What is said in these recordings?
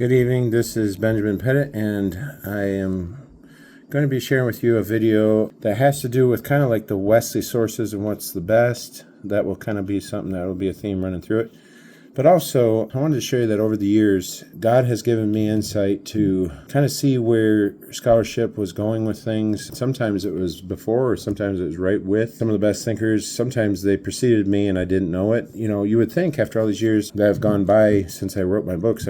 Good evening, this is Benjamin Pettit, and I am going to be sharing with you a video that has to do with kind of like the Wesley sources and what's the best. That will kind of be something that will be a theme running through it. But also, I wanted to show you that over the years, God has given me insight to kind of see where scholarship was going with things. Sometimes it was before, or sometimes it was right with some of the best thinkers. Sometimes they preceded me and I didn't know it. You know, you would think after all these years that have gone by since I wrote my books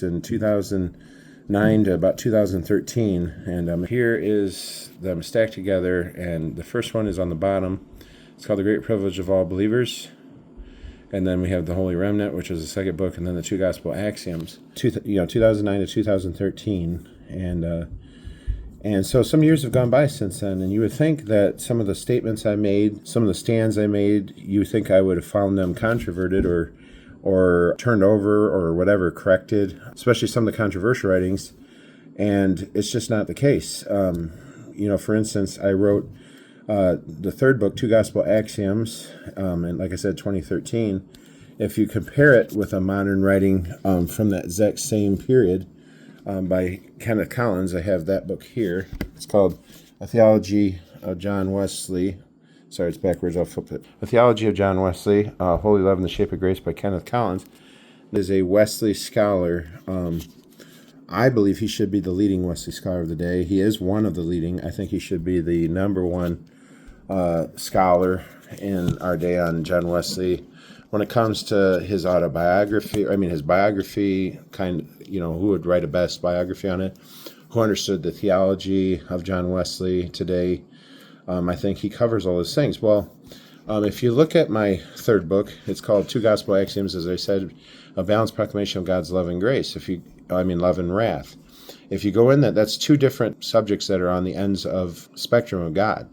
in 2009 to about 2013. And here is them stacked together. And the first one is on the bottom. It's called The Great Privilege of All Believers. And then we have The Holy Remnant, which is the second book, and then the Two Gospel Axioms, 2009 to 2013. And so some years have gone by since then, and you would think that some of the statements I made, some of the stands I made, you would think I would have found them controverted or turned over or whatever, corrected, especially some of the controversial writings, and it's just not the case. For instance, I wrote the third book, Two Gospel Axioms, and like I said, 2013. If you compare it with a modern writing from that exact same period by Kenneth Collins, I have that book here. It's called A Theology of John Wesley. Sorry, it's backwards. I'll flip it. A Theology of John Wesley, Holy Love and the Shape of Grace by Kenneth Collins. Is a Wesley scholar. I believe he should be the leading Wesley scholar of the day. He is one of the leading. I think he should be the number one scholar in our day on John Wesley. When it comes to his autobiography, his biography, who would write a best biography on it, who understood the theology of John Wesley today, I think he covers all those things. Well, if you look at my third book, it's called Two Gospel Axioms, as I said, a balanced proclamation of God's love and grace. Love and wrath. If you go in that's two different subjects that are on the ends of spectrum of God.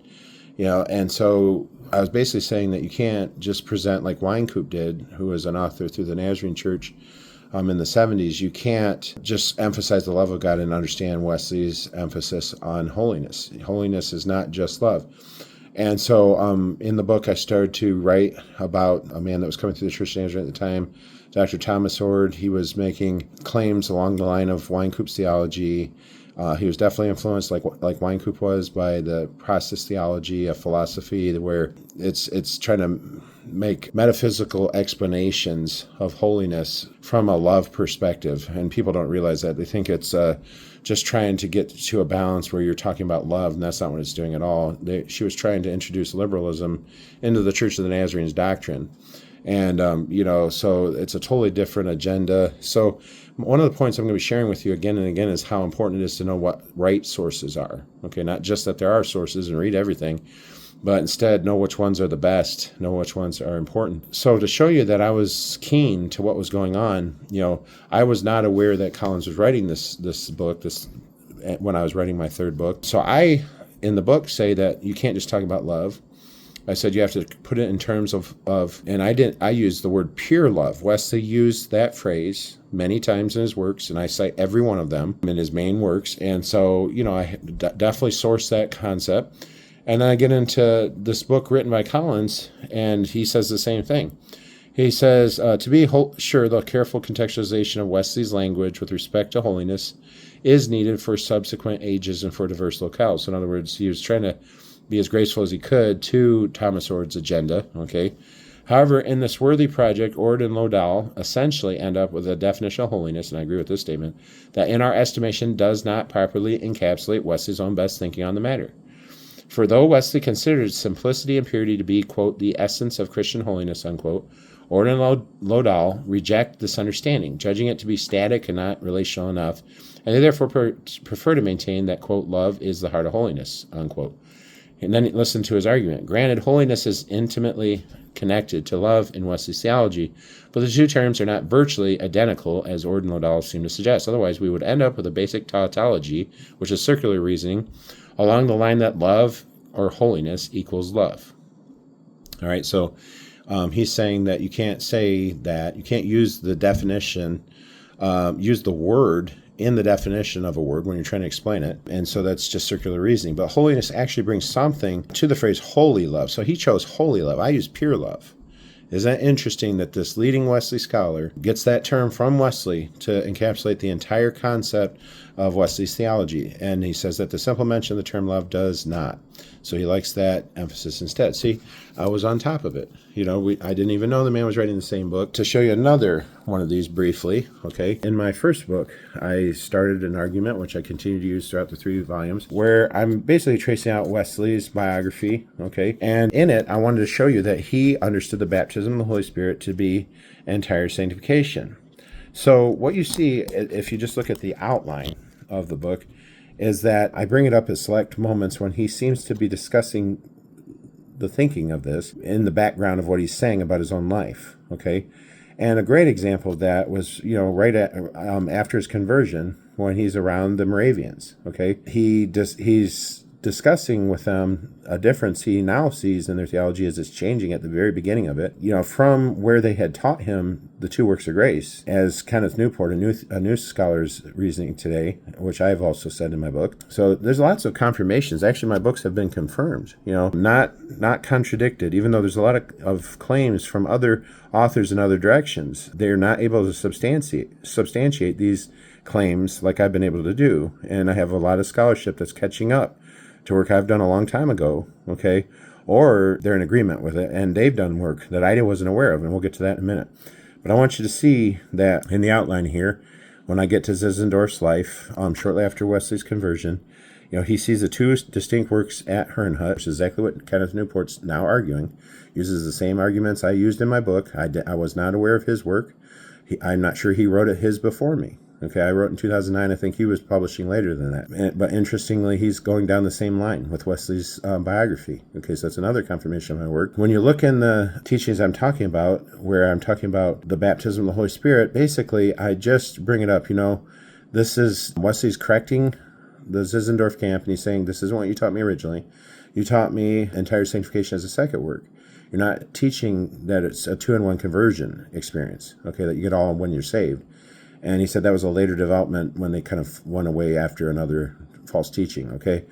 And so I was basically saying that you can't just present like Wynkoop did, who was an author through the Nazarene Church in the 70s. You can't just emphasize the love of God and understand Wesley's emphasis on holiness. Holiness is not just love. And so in the book, I started to write about a man that was coming through the Church of Nazarene at the time, Dr. Thomas Ord. He was making claims along the line of Wynkoop's theology. He was definitely influenced, like Wynkoop was, by the process theology, a philosophy where it's trying to make metaphysical explanations of holiness from a love perspective. And people don't realize that. They think it's just trying to get to a balance where you're talking about love, and that's not what it's doing at all. She was trying to introduce liberalism into the Church of the Nazarene's doctrine. And, so it's a totally different agenda. So one of the points I'm going to be sharing with you again and again is how important it is to know what right sources are. Okay, not just that there are sources and read everything, but instead know which ones are the best, know which ones are important. So to show you that I was keen to what was going on, I was not aware that Collins was writing this book when I was writing my third book. So I, in the book, say that you can't just talk about love. I said you have to put it in terms of and I used the word pure love. Wesley used that phrase many times in his works, and I cite every one of them in his main works. And so, I definitely source that concept. And then I get into this book written by Collins, and he says the same thing. He says, to be sure, the careful contextualization of Wesley's language with respect to holiness is needed for subsequent ages and for diverse locales. So in other words, he was trying to be as graceful as he could to Thomas Ord's agenda, okay? However, in this worthy project, Ord and Lodal essentially end up with a definition of holiness, and I agree with this statement, that in our estimation does not properly encapsulate Wesley's own best thinking on the matter. For though Wesley considered simplicity and purity to be, quote, the essence of Christian holiness, unquote, Ord and Lodal reject this understanding, judging it to be static and not relational enough, and they therefore prefer to maintain that, quote, love is the heart of holiness, unquote. And then listen to his argument. Granted, holiness is intimately connected to love in Wesley's theology, but the two terms are not virtually identical, as Ord and Lodal seem to suggest. Otherwise, we would end up with a basic tautology, which is circular reasoning, along the line that love or holiness equals love. All right, so he's saying that you can't say that, you can't use the definition, use the word in the definition of a word when you're trying to explain it. And so that's just circular reasoning. But holiness actually brings something to the phrase holy love. So he chose holy love. I use pure love. Isn't that interesting that this leading Wesley scholar gets that term from Wesley to encapsulate the entire concept of Wesley's theology? And he says that the simple mention of the term love does not. So he likes that emphasis instead. See, I was on top of it. I didn't even know the man was writing the same book. To show you another one of these briefly, okay, in my first book, I started an argument, which I continue to use throughout the 3 volumes, where I'm basically tracing out Wesley's biography, okay, and in it, I wanted to show you that he understood the baptism of the Holy Spirit to be entire sanctification. So what you see, if you just look at the outline of the book, is that I bring it up at select moments when he seems to be discussing the thinking of this in the background of what he's saying about his own life, okay? And a great example of that was, right after his conversion, when he's around the Moravians, okay? He's discussing with them a difference he now sees in their theology as it's changing at the very beginning of it, from where they had taught him the 2 works of grace, as Kenneth Newport, a new scholar's reasoning today, which I've also said in my book. So there's lots of confirmations. Actually, my books have been confirmed, not contradicted, even though there's a lot of claims from other authors in other directions. They're not able to substantiate these claims like I've been able to do. And I have a lot of scholarship that's catching up to work I've done a long time ago, okay? Or they're in agreement with it, and they've done work that I wasn't aware of, and we'll get to that in a minute. But I want you to see that in the outline here, when I get to Zinzendorf's life, shortly after Wesley's conversion, he sees the 2 distinct works at Herrnhut, which is exactly what Kenneth Newport's now arguing, uses the same arguments I used in my book. I was not aware of his work. I'm not sure he wrote his before me. Okay, I wrote in 2009. I think he was publishing later than that. But interestingly, he's going down the same line with Wesley's biography. Okay, so that's another confirmation of my work. When you look in the teachings I'm talking about, where I'm talking about the baptism of the Holy Spirit, basically, I just bring it up. This is Wesley's correcting the Zinzendorf camp, and he's saying, this isn't what you taught me originally. You taught me entire sanctification as a second work. You're not teaching that it's a 2-in-1 conversion experience, okay, that you get all when you're saved. And he said that was a later development when they kind of went away after another false teaching, okay?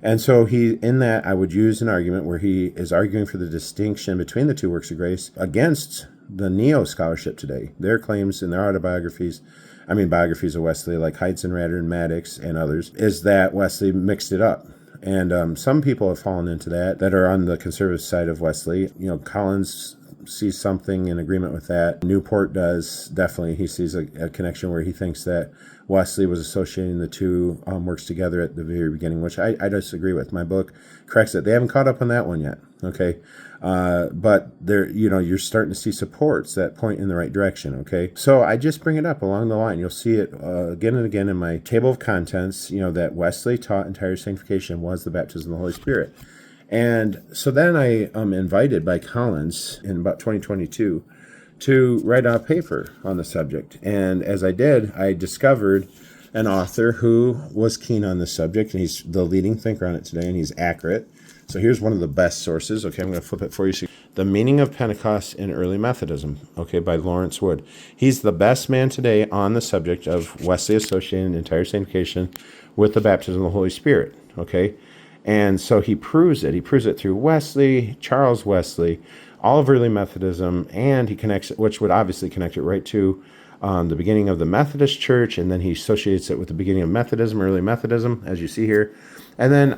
And so in that, I would use an argument where he is arguing for the distinction between the 2 works of grace against the neo-scholarship today. Their claims in their autobiographies, biographies of Wesley, like Heizenrader and Maddox and others, is that Wesley mixed it up. And some people have fallen into that are on the conservative side of Wesley. Collins sees something in agreement with that. Newport does, definitely. He sees a connection where he thinks that Wesley was associating the 2 works together at the very beginning, which I disagree with. My book corrects it. They haven't caught up on that one yet, okay? But you're starting to see supports that point in the right direction, okay? So I just bring it up along the line. You'll see it again and again in my table of contents, that Wesley taught entire sanctification was the baptism of the Holy Spirit. And so then I am invited by Collins in about 2022 to write a paper on the subject. And as I did, I discovered an author who was keen on this subject, and he's the leading thinker on it today, and he's accurate. So here's one of the best sources. Okay, I'm going to flip it for you. The Meaning of Pentecost in Early Methodism, okay, by Lawrence Wood. He's the best man today on the subject of Wesley associating entire sanctification with the baptism of the Holy Spirit, okay? And so he proves it. He proves it through Wesley, Charles Wesley, all of early Methodism, and he connects it, which would obviously connect it right to the beginning of the Methodist Church, and then he associates it with the beginning of Methodism, early Methodism, as you see here. And then,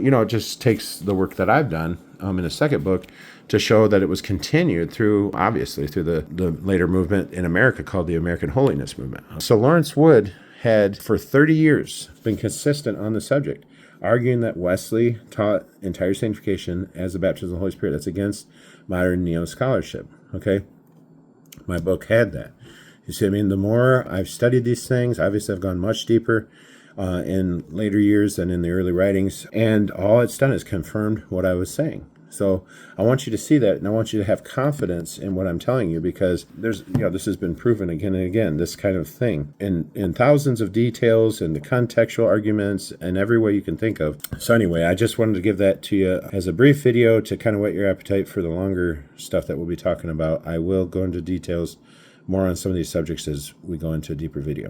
it just takes the work that I've done in the second book to show that it was continued through the later movement in America called the American Holiness Movement. So Lawrence Wood had, for 30 years, been consistent on the subject, arguing that Wesley taught entire sanctification as the baptism of the Holy Spirit. That's against modern neo-scholarship, okay? My book had that. You see, the more I've studied these things, obviously I've gone much deeper in later years than in the early writings, and all it's done is confirmed what I was saying. So I want you to see that, and I want you to have confidence in what I'm telling you, because there's, this has been proven again and again, this kind of thing, in thousands of details and the contextual arguments and every way you can think of. So anyway, I just wanted to give that to you as a brief video to kind of whet your appetite for the longer stuff that we'll be talking about. I will go into details more on some of these subjects as we go into a deeper video.